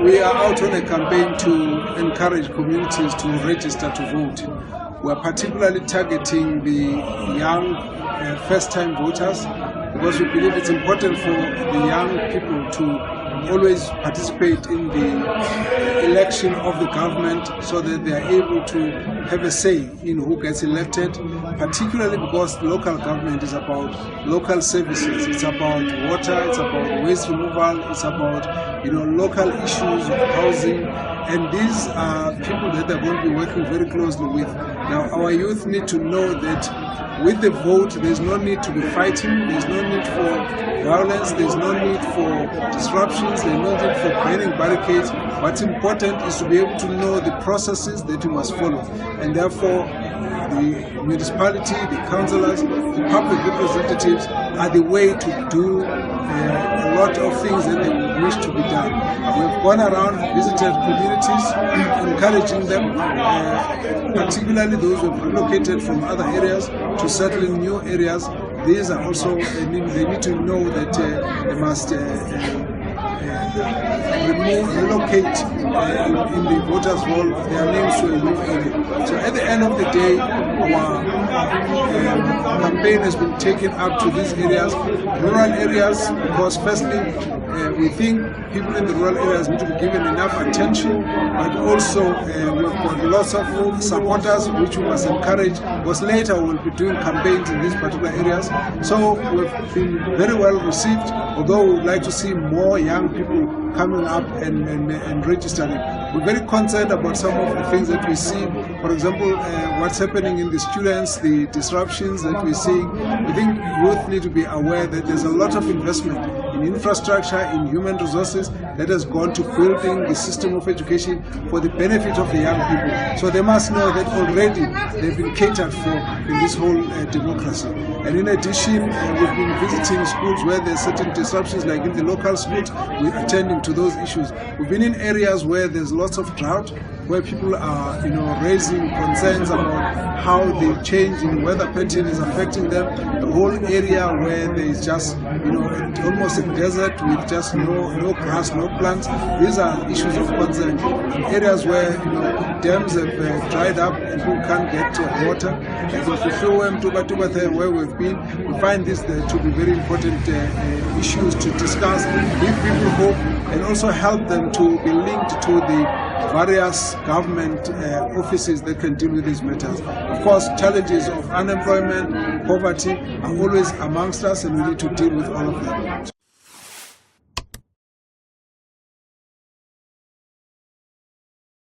We are out on a campaign to encourage communities to register to vote. We are particularly targeting the young first-time voters because we believe it's important for the young people to always participate in the election of the government so that they are able to have a say in who gets elected, particularly because local government is about local services. It's about water, it's about waste removal, it's about local issues of housing, and these are people that they're going to be working very closely with. Now, our youth need to know that with the vote, there's no need to be fighting, there's no need for violence, there's no need for disruptions, there's no need for burning barricades. What's important is to be able to know the processes that you must follow, and therefore the municipality, the councillors, the public representatives are the way to do a lot of things that they would wish to be done. We've gone around, visited communities, encouraging them, particularly those who have relocated from other areas to settle in new areas. These are also, they need to know that they must relocate in the voters' roll their names to a new area. So at the end of the day, our campaign has been taken up to these areas, rural areas, because firstly, we think people in the rural areas need to be given enough attention, but also we've got lots of supporters which we must encourage, because later we'll be doing campaigns in these particular areas. So we've been very well received, although we would like to see more young people coming up and registering. We're very concerned about some of the things that we see. For example, what's happening in the students, the disruptions that we're seeing. We think youth need to be aware that there's a lot of investment in infrastructure, in human resources that has gone to building the system of education for the benefit of the young people. So they must know that already they've been catered for in this whole democracy. And in addition, we've been visiting schools where there's certain disruptions, like in the local schools, we're attending to those issues. We've been in areas where there's lots of drought, where people are raising concerns about how the change in weather pattern is affecting them. The whole area where there is just almost a desert with just no grass, no plants. These are issues of concern. In areas where dams have dried up and people can't get water, like in Fufuwe, Mtuba, where we've been, we find this to be very important issues to discuss, give people hope, and also help them to be linked to the various government offices that can deal with these matters. Of course, challenges of unemployment, poverty are always amongst us, and we need to deal with all of them.